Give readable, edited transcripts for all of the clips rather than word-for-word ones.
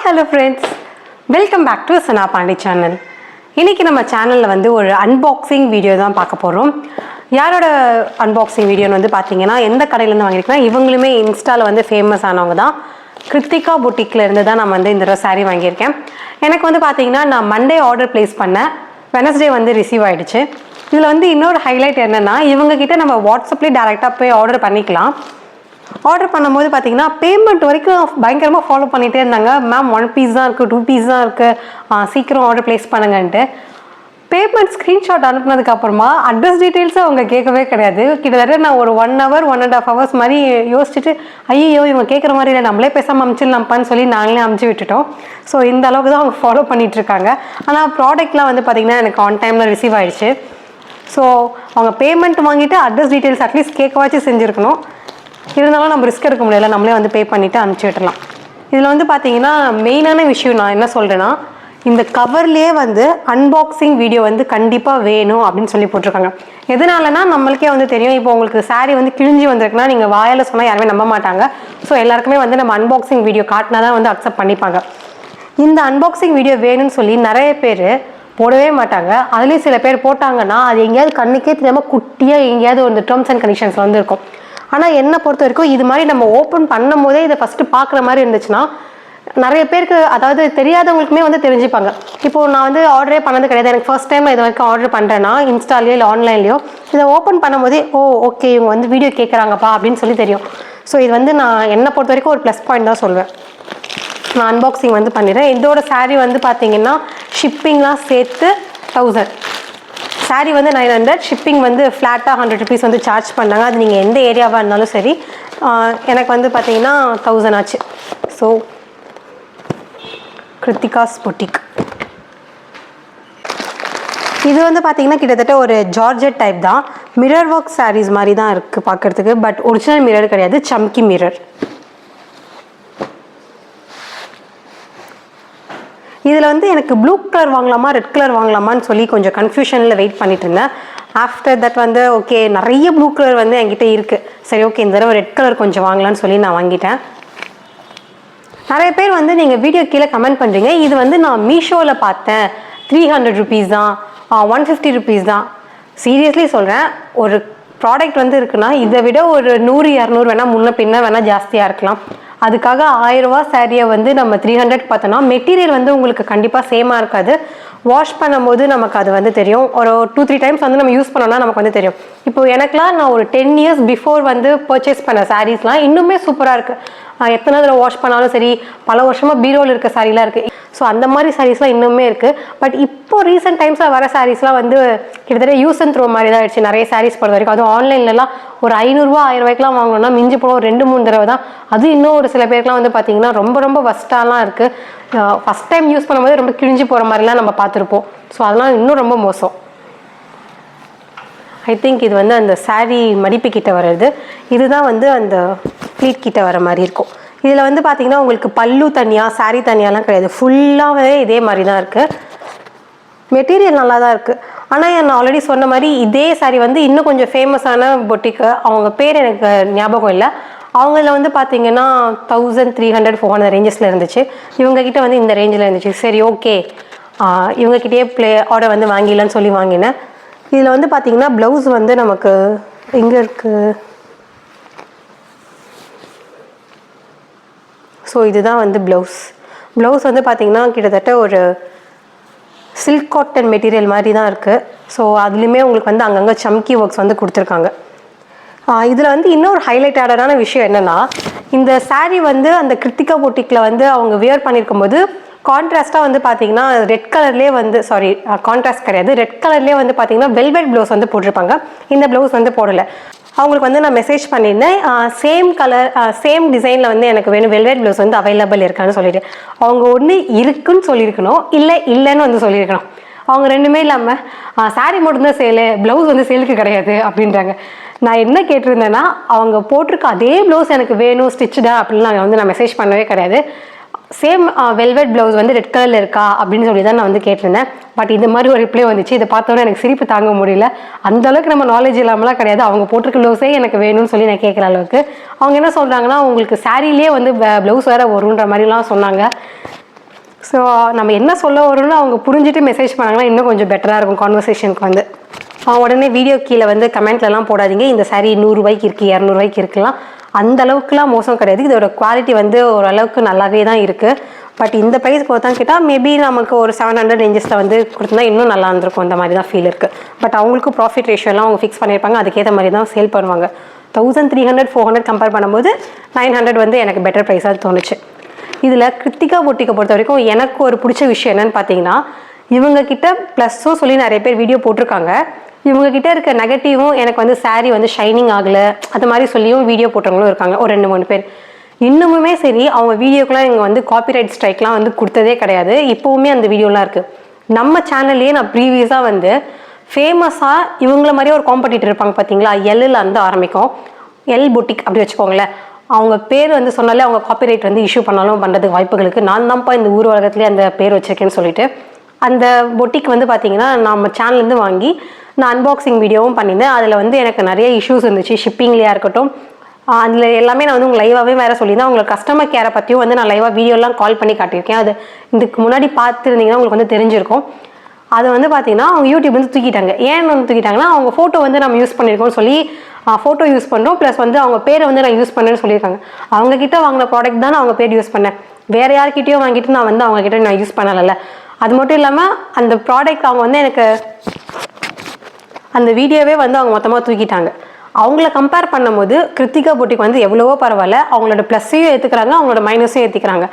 hello friends, welcome back to Sana Pandey channel. இன்னைக்கு நம்ம சேனல்ல வந்து ஒரு அன்பாக்சிங் வீடியோ தான் பார்க்க போறோம். யாரோட அன்பாக்சிங் வீடியோன்னு வந்து பாத்தீங்கன்னா எந்த கடையில இருந்து வாங்கிருக்கேன், இவங்களுமே இன்ஸ்டால வந்து ஃபேமஸ் ஆனவங்க தான். கிருத்திகா புட்டிக்ல இருந்து தான் நான் வந்து இந்த saree வாங்கியிருக்கேன். எனக்கு வந்து பாத்தீங்கன்னா நான் மண்டே ஆர்டர் பிளேஸ் பண்ணேன், வெனஸ்டே வந்து ரிசீவ் ஆயிடுச்சு. இதுல வந்து இன்னொரு ஹைலைட் என்னன்னா இவங்க கிட்ட நம்ம வாட்ஸ்அப்லேயே டைரக்டா போய் ஆர்டர் பண்ணிக்கலாம். ஆர்டர் பண்ணும்போது பார்த்தீங்கன்னா பேமெண்ட் வரைக்கும் பயங்கரமாக ஃபாலோ பண்ணிகிட்டே இருந்தாங்க. மேம் 1 பீஸ் தான் இருக்குது, 2 பீஸ் தான் இருக்குது, சீக்கிரம் ஆர்டர் ப்ளேஸ் பண்ணுங்கன்ட்டு. பேமெண்ட் ஸ்க்ரீன்ஷாட் அனுப்புனதுக்கப்புறமா அட்ரஸ் டீட்டெயில்ஸை அவங்க கேட்கவே கிடையாது. கிட்டத்தட்ட நான் ஒரு 1 hour 1.5 hours மாதிரி யோசிச்சுட்டு ஐயோ இவங்க கேட்குற மாதிரி இல்லை, நம்மளே பேசாமல் அமுச்சிடலாம்ப்பான்னு சொல்லி நாங்களே அமுச்சு விட்டுட்டோம். ஸோ இந்த அளவுக்கு தான் அவங்க ஃபாலோ பண்ணிகிட்ருக்காங்க. ஆனால் ப்ராடக்ட்லாம் வந்து பார்த்திங்கன்னா எனக்கு ஆன் டைமில் ரிசீவ் ஆகிடுச்சு. ஸோ அவங்க பேமெண்ட் வாங்கிட்டு அட்ரஸ் டீட்டெயில்ஸ் அட்லீஸ்ட் கேட்கவாச்சும் செஞ்சுருக்கணும். இருந்தாலும் நம்ம ரிஸ்க் எடுக்க முடியல, நம்மளே வந்து பே பண்ணிவிட்டு அனுப்பிச்சி விட்டுலாம். இதில் வந்து பார்த்தீங்கன்னா மெயினான விஷயம் நான் என்ன சொல்கிறேன்னா, இந்த கவர்லேயே வந்து அன்பாக்சிங் வீடியோ வந்து கண்டிப்பாக வேணும் அப்படின்னு சொல்லி போட்டிருக்காங்க. எதனாலனா நம்மளுக்கே வந்து தெரியும், இப்போ உங்களுக்கு saree வந்து கிழிஞ்சி வந்திருக்குன்னா நீங்கள் வாயால் சொன்னால் யாருமே நம்ப மாட்டாங்க. ஸோ எல்லாருக்குமே வந்து நம்ம அன்பாக்சிங் வீடியோ காட்டினா தான் வந்து அக்செப்ட் பண்ணிப்பாங்க. இந்த அன்பாக்சிங் வீடியோ வேணும்னு சொல்லி நிறைய பேர் போடவே மாட்டாங்க. அதுலேயும் சில பேர் போட்டாங்கன்னா அது எங்கேயாவது கண்ணுக்கே தெரியாமல் குட்டியாக எங்கேயாவது வந்து டேர்ம்ஸ் அண்ட் கண்டிஷன்ஸ் வந்து இருக்கும். ஆனால் என்னை பொறுத்த வரைக்கும் இது மாதிரி நம்ம ஓப்பன் பண்ணும் போதே இதை ஃபஸ்ட்டு பார்க்குற மாதிரி இருந்துச்சுன்னா நிறைய பேருக்கு, அதாவது தெரியாதவங்களுக்குமே வந்து தெரிஞ்சுப்பாங்க. இப்போது நான் வந்து ஆர்டரே பண்ணது கிடையாது, எனக்கு ஃபர்ஸ்ட் டைம் இது வரைக்கும் ஆர்டர் பண்ணுறேன்னா இன்ஸ்டாலேயோ இல்லை ஆன்லைன்லையோ இதை ஓப்பன் பண்ணும்போதே ஓகே இவங்க வந்து வீடியோ கேட்குறாங்கப்பா அப்படின்னு சொல்லி தெரியும். ஸோ இது வந்து நான் என்னை பொறுத்த வரைக்கும் ஒரு ப்ளஸ் பாயிண்ட் தான் சொல்வேன். நான் அன்பாக்சிங் வந்து பண்ணிடுறேன். இதோட saree வந்து பார்த்தீங்கன்னா ஷிப்பிங்லாம் சேர்த்து 1000, saree வந்து 900, ஷிப்பிங் வந்து ஃப்ளாட்டாக 100 rupees வந்து சார்ஜ் பண்ணாங்க. அது நீங்கள் எந்த ஏரியாவாக இருந்தாலும் சரி. எனக்கு வந்து பார்த்தீங்கன்னா 1000 ஆச்சு. ஸோ கிருத்திகாஸ் புட்டிக் இது வந்து பார்த்தீங்கன்னா கிட்டத்தட்ட ஒரு ஜார்ஜெட் டைப் தான். மிரர் ஒர்க் sarees மாதிரி தான் இருக்குது பார்க்குறதுக்கு. பட் ஒரிஜினல் மிரர் கிடையாது, சம்கி மிரர். இதில் வந்து எனக்கு ப்ளூ கலர் வாங்கலாமா ரெட் கலர் வாங்கலாமான்னு சொல்லி கொஞ்சம் கன்ஃபியூஷனில் வெயிட் பண்ணிட்டு இருந்தேன். ஆஃப்டர் தட் வந்து ஓகே நிறைய ப்ளூ கலர் வந்து என்கிட்ட இருக்குது, சரி ஓகே இந்த தடவை ரெட் கலர் கொஞ்சம் வாங்கலான்னு சொல்லி நான் வாங்கிட்டேன். நிறைய பேர் வந்து நீங்கள் வீடியோ கீழே கமெண்ட் பண்ணுறீங்க, இது வந்து நான் மீஷோவில் பார்த்தேன் 300 rupees தான், 150 rupees தான். சீரியஸ்லி சொல்கிறேன், ஒரு ப்ராடக்ட் வந்து இருக்குன்னா இதை விட ஒரு 100-200 வேணால் முன்ன பின்ன வேணால் ஜாஸ்தியாக இருக்கலாம். அதுக்காக 1000 ரூபா சாரியை வந்து நம்ம 300 பார்த்தோன்னா மெட்டீரியல் வந்து உங்களுக்கு கண்டிப்பாக சேமாக இருக்காது. வாஷ் பண்ணும்போது நமக்கு அது வந்து தெரியும். ஒரு 2-3 டைம்ஸ் வந்து நம்ம யூஸ் பண்ணோம்னா நமக்கு வந்து தெரியும். இப்போ எனக்குலாம் நான் ஒரு 10 years பிஃபோர் வந்து பர்ச்சேஸ் பண்ண சாரீஸ்லாம் இன்னுமே சூப்பராக இருக்குது. எத்தனை தடவை வாஷ் பண்ணாலும் சரி, பல வருஷமாக பீரோவில் இருக்க சாரீலாம் இருக்குது. ஸோ அந்த மாதிரி சாரீஸ்லாம் இன்னுமே இருக்குது. பட் இப்போ ரீசெண்ட் டைம்ஸில் வர சாரீஸ்லாம் வந்து கிட்டத்தட்ட யூஸ் அண்ட் த்ரோ மாதிரி தான் ஆயிடுச்சு நிறைய சாரீஸ் பொறுத்த வரைக்கும். அதுவும் ஆன்லைன்லலாம் ஒரு 500 ரூபா 1000 ரூபாய்க்குலாம் வாங்கணும்னா மிஞ்சி போன ஒரு 2-3 தடவை தான். அது இன்னும் ஒரு சில பேருக்குலாம் வந்து பார்த்தீங்கன்னா ரொம்ப வஸ்ட்டாலாம் இருக்குது. ஃபஸ்ட் டைம் யூஸ் பண்ணும்போது ரொம்ப கிழிஞ்சு போகிற மாதிரிலாம் நம்ம பார்த்துருப்போம். ஸோ அதெல்லாம் இன்னும் ரொம்ப மோசம். ஐ திங்க் இது வந்து அந்த saree மடிப்பு கிட்ட வர்றது, இதுதான் வந்து அந்த ப்ளீட் கிட்ட வர மாதிரி இருக்கும். இதில் வந்து பார்த்தீங்கன்னா உங்களுக்கு பல்லு தனியாக saree தனியாலாம் கிடையாது, ஃபுல்லாகவே இதே மாதிரி தான் இருக்குது. மெட்டீரியல் நல்லா தான் இருக்குது. ஆனால் நான் ஆல்ரெடி சொன்ன மாதிரி இதே saree வந்து இன்னும் கொஞ்சம் ஃபேமஸான பொட்டிக்கு, அவங்க பேர் எனக்கு ஞாபகம் இல்லை, அவங்கள வந்து பார்த்தீங்கன்னா 1300-400 ரேஞ்சஸில் இருந்துச்சு. இவங்ககிட்ட வந்து இந்த ரேஞ்சில் இருந்துச்சு. சரி ஓகே இவங்ககிட்டயே ஆர்டர் வந்து வாங்கிடலான்னு சொல்லி வாங்கினேன். இதில் வந்து பார்த்தீங்கன்னா ப்ளவுஸ் வந்து நமக்கு எங்கே இருக்குது, ஸோ இதுதான் வந்து ப்ளவுஸ் வந்து பார்த்தீங்கன்னா கிட்டத்தட்ட ஒரு சில்க் காட்டன் மெட்டீரியல் மாதிரி தான் இருக்குது. ஸோ அதுலேயுமே உங்களுக்கு வந்து அங்கங்கே சம்கி ஒர்க்ஸ் வந்து கொடுத்துருக்காங்க. இதில் வந்து இன்னொரு ஹைலைட்டடான விஷயம் என்னென்னா, இந்த saree வந்து அந்த கிருத்திகா புட்டிக்கில் வந்து அவங்க வியர் பண்ணியிருக்கும் போது கான்ட்ராஸ்ட்டாக வந்து பார்த்தீங்கன்னா ரெட் கலர்லேயே வந்து கான்ட்ராஸ்ட் கிடையாது, ரெட் கலர்லேயே வந்து பார்த்தீங்கன்னா வெல்வெட் ப்ளவுஸ் வந்து போட்டிருப்பாங்க. இந்த ப்ளவுஸ் வந்து போடலை. அவங்களுக்கு வந்து நான் மெசேஜ் பண்ணியிருந்தேன், சேம் கலர் சேம் டிசைனில் வந்து எனக்கு வேணும், வெல்வெட் ப்ளவுஸ் வந்து அவைலபிள் இருக்கான்னு சொல்லிட்டு. அவங்க ஒன்று இருக்குன்னு சொல்லியிருக்கணும், இல்லைன்னு வந்து சொல்லியிருக்கணும். அவங்க ரெண்டுமே இல்லாமல் saree மட்டும்தான் சேலு, ப்ளவுஸ் வந்து சேலுக்கு கிடையாது அப்படின்றாங்க. நான் என்ன கேட்டிருந்தேன்னா அவங்க போட்டிருக்க அதே ப்ளவுஸ் எனக்கு வேணும் ஸ்டிச்சுடா அப்படின்னு நான் மெசேஜ் பண்ணவே கிடையாது. சேம் வெல்வெட் ப்ளவுஸ் வந்து ரெட் கலரில் இருக்கா அப்படின்னு சொல்லி தான் நான் வந்து கேட்டிருந்தேன். பட் இந்த மாதிரி ஒரு ரிப்ளை வந்துச்சு. இதை பார்த்தோன்னே எனக்கு சிரிப்பு தாங்க முடியல. அந்தளவுக்கு நம்ம நாலேஜ் இல்லாமலாம் கிடையாது. அவங்க போட்டிருக்க ப்ளவுஸே எனக்கு வேணும்னு சொல்லி நான் கேட்குற அளவுக்கு. அவங்க என்ன சொல்கிறாங்கன்னா உங்களுக்கு சாரீலேயே வந்து ப்ளவுஸ் வேறு வருன்ற மாதிரிலாம் சொன்னாங்க. ஸோ நம்ம என்ன சொல்ல வரோம்னு அவங்க புரிஞ்சுட்டு மெசேஜ் பண்ணாங்கன்னா இன்னும் கொஞ்சம் பெட்டராக இருக்கும் கான்வர்சேஷனுக்கு வந்து. உடனே வீடியோ கீழே வந்து கமெண்ட்லலாம் போடாதீங்க இந்த சாரீ 100 ரூபாய்க்கு இருக்குது 200 ரூபாய்க்கு இருக்கலாம், அந்த அளவுக்குலாம் மோசம் கிடையாது. இதோட குவாலிட்டி வந்து ஓரளவுக்கு நல்லாவே தான் இருக்குது. பட் இந்த ப்ரைஸ்க்கு ஒருத்தான் கேட்டால் மேபி நமக்கு ஒரு 700 ரேஞ்சஸில் வந்து கொடுத்துருந்தா இன்னும் நல்லா இருந்திருக்கும், அந்த மாதிரி தான் ஃபீல் இருக்குது. பட் அவங்களுக்கு ப்ராஃபிட் ரேஷியோலாம் அவங்க ஃபிக்ஸ் பண்ணியிருப்பாங்க, அதுக்கேற்ற மாதிரி தான் சேல் பண்ணுவாங்க. 1300 400 கம்பேர் பண்ணும்போது 900 வந்து எனக்கு பெட்டர் ப்ரைஸாக தோணுச்சு. இதில் கிருத்திகா பொட்டிக்கை பொறுத்த வரைக்கும் எனக்கு ஒரு பிடிச்ச விஷயம் என்னென்னு பார்த்தீங்கன்னா, இவங்கக்கிட்ட ப்ளஸ்ஸும் சொல்லி நிறைய பேர் வீடியோ போட்டிருக்காங்க, இவங்ககிட்ட இருக்க நெகட்டிவும் எனக்கு வந்து சாரீ வந்து ஷைனிங் ஆகலை அது மாதிரி சொல்லியும் வீடியோ போட்டவங்களும் இருக்காங்க ஒரு 2-3 பேர். இன்னுமுமே சரி அவங்க வீடியோக்கெலாம் இங்கே வந்து காப்பிரைட் ஸ்ட்ரைக்லாம் வந்து கொடுத்ததே கிடையாது. இப்போவுமே அந்த வீடியோலாம் இருக்குது நம்ம சேனல்லையே. நான் ப்ரீவியஸாக வந்து ஃபேமஸாக இவங்கள மாதிரியே ஒரு காம்படிட்டர் இருப்பாங்க பார்த்தீங்களா, எல்லில் வந்து ஆரம்பிக்கும், எல் பொட்டிக் அப்படி வச்சுக்கோங்களேன். அவங்க பேர் வந்து சொன்னாலே அவங்க காப்பிரைட் வந்து இஷ்யூ பண்ணாலும் பண்ணுறதுக்கு வாய்ப்புகளுக்கு நான் தான்ப்பா இந்த ஊர் உலகத்துலேயே அந்த பேர் வச்சுருக்கேன்னு சொல்லிட்டு அந்த பொட்டிக் வந்து பார்த்தீங்கன்னா நம்ம சேனல்லேருந்து வாங்கி நான் அன்பாக்சிங் வீடியோவும் பண்ணியிருந்தேன். அதில் வந்து எனக்கு நிறைய இஷ்யூஸ் இருந்துச்சு, ஷிப்பிங்லேயா இருக்கட்டும், அதில் எல்லாமே நான் வந்து உங்களுக்கு லைவாகவே வேறு சொல்லியிருந்தேன். உங்களுக்கு கஸ்டமர் கேரை பற்றியும் வந்து நான் லைவாக வீடியோலாம் கால் பண்ணி காட்டியிருக்கேன். அது இதுக்கு முன்னாடி பார்த்துருந்தீங்கன்னா உங்களுக்கு வந்து தெரிஞ்சிருக்கும். அதை வந்து பார்த்தீங்கன்னா அவங்க யூடியூப் வந்து தூக்கிட்டாங்க. ஏன் வந்து தூக்கிட்டாங்கன்னா அவங்க ஃபோட்டோ வந்து நம்ம யூஸ் பண்ணியிருக்கோம்னு சொல்லி ஃபோட்டோ யூஸ் பண்ணுறோம், ப்ளஸ் வந்து அவங்க பேரை வந்து நான் யூஸ் பண்ணேன்னு சொல்லியிருக்காங்க. அவங்கக்கிட்ட வாங்கின ப்ராடக்ட் தான் நான் அவங்க பேர் யூஸ் பண்ணேன், வேறு யார்கிட்டையும் வாங்கிட்டு நான் வந்து அவங்கக்கிட்ட நான் யூஸ் பண்ணலை. அது மட்டும் இல்லாமல் அந்த ப்ராடக்ட் அவங்க வந்து எனக்கு அந்த வீடியோவே வந்து அவங்க மொத்தமாக தூக்கிட்டாங்க. அவங்கள கம்பேர் பண்ணும்போது கிருத்திகா பொட்டிக் வந்து எவ்வளவோ பரவாயில்ல, அவங்களோட ப்ளஸ்ஸையும் ஏற்றுக்கிறாங்க, அவங்களோட மைனஸையும் ஏற்றிக்கிறாங்க.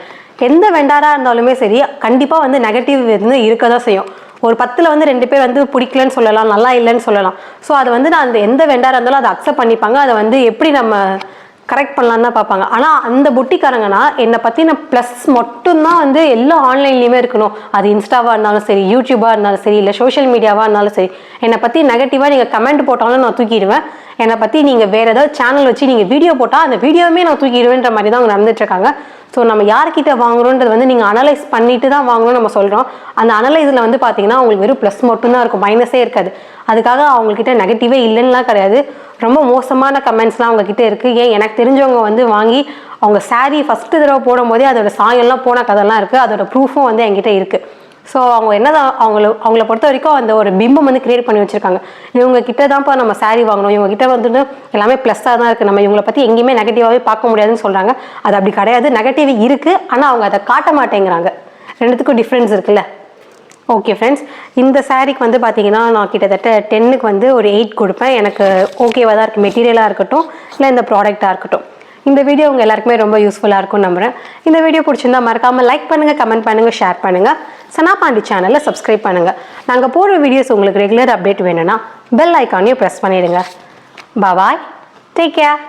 எந்த வெண்டாராக இருந்தாலுமே சரி கண்டிப்பாக வந்து நெகட்டிவ் வந்து இருக்க தான் செய்யும். ஒரு 10ல் வந்து 2 பேர் வந்து பிடிக்கலன்னு சொல்லலாம், நல்லா இல்லைன்னு சொல்லலாம். ஸோ அதை வந்து நான் அந்த எந்த வெண்டாராக இருந்தாலும் அதை அக்செப்ட் பண்ணிப்பாங்க, அதை வந்து எப்படி நம்ம கரெக்ட் பண்ணலான்னு தான் பார்ப்பாங்க. ஆனால் அந்த பொட்டிக்காரங்கன்னா என்னை பற்றின ப்ளஸ் மட்டும்தான் வந்து எல்லா ஆன்லைன்லேயுமே இருக்கணும். அது இன்ஸ்டாவாக இருந்தாலும் சரி, யூடியூபாக இருந்தாலும் சரி, இல்லை சோஷியல் மீடியாவாக இருந்தாலும் சரி, என்னை பற்றி நெகட்டிவாக நீங்கள் கமெண்ட் போட்டாலும் நான் தூக்கிடுவேன். என்னை பற்றி நீங்கள் வேறு ஏதாவது சேனல் வச்சு நீங்கள் வீடியோ போட்டால் அந்த வீடியோவுமே நான் தூக்கிடுவேன்ற மாதிரி தான் அவங்க நடந்துட்டுருக்காங்க. ஸோ நம்ம யார்கிட்ட வாங்குறோன்றது வந்து நீங்கள் அனலைஸ் பண்ணிட்டு தான் வாங்கணும்னு நம்ம சொல்கிறோம். அந்த அனலைஸில் வந்து பார்த்தீங்கன்னா உங்களுக்கு வெறும் ப்ளஸ் மட்டும்தான் இருக்கும், மைனஸே இருக்காது. அதுக்காக அவங்கக்கிட்ட நெகட்டிவே இல்லைன்னுலாம் கிடையாது, ரொம்ப மோசமான கமெண்ட்ஸ்லாம் அவங்கக்கிட்ட இருக்குது. ஏன் எனக்கு தெரிஞ்சவங்க வந்து வாங்கி அவங்க சாரீ ஃபஸ்ட்டு தடவை போடும்போதே அதோட சாயம்லாம் போன கதைலாம் இருக்குது, அதோட ப்ரூஃபும் வந்து என்கிட்ட இருக்குது. ஸோ அவங்க என்னதான் அவங்கள பொறுத்த வரைக்கும் அந்த ஒரு பிம்பம் வந்து கிரியேட் பண்ணி வச்சுருக்காங்க. இவங்க கிட்ட தான்ப்பா நம்ம சாரீ வாங்கணும், இவங்க கிட்ட வந்துட்டு எல்லாமே ப்ளஸ்ஸாக தான் இருக்குது, நம்ம இவங்களை பற்றி எங்கேயுமே நெகட்டிவாகவே பார்க்க முடியாதுன்னு சொல்கிறாங்க. அது அப்படி கிடையாது, நெகட்டிவ் இருக்குது, ஆனால் அவங்க அதை காட்ட மாட்டேங்கிறாங்க. ரெண்டுத்துக்கும் டிஃப்ரென்ஸ் இருக்குல்ல. ஓகே ஃப்ரெண்ட்ஸ், இந்த சாரீக்கு வந்து பார்த்தீங்கன்னா நான் கிட்டத்தட்ட 10க்கு வந்து ஒரு 8 கொடுப்பேன். எனக்கு ஓகேவாக தான் இருக்குது, மெட்டீரியலாக இருக்கட்டும் இல்லை இந்த ப்ராடக்டாக இருக்கட்டும். இந்த வீடியோ உங்கள் எல்லாருக்குமே ரொம்ப யூஸ்ஃபுல்லாக இருக்கும்னு நம்புகிறேன். இந்த வீடியோ பிடிச்சிருந்தா மறக்காமல் லைக் பண்ணுங்கள், கமெண்ட் பண்ணுங்கள், ஷேர் பண்ணுங்கள். சனா பாண்டி சேனலில் சப்ஸ்கிரைப் பண்ணுங்கள். நாங்கள் போடுற வீடியோஸ் உங்களுக்கு ரெகுலர் அப்டேட் வேணும்னா பெல் ஐக்கானையும் ப்ரெஸ் பண்ணிடுங்க. பாய், டேக் கேர்.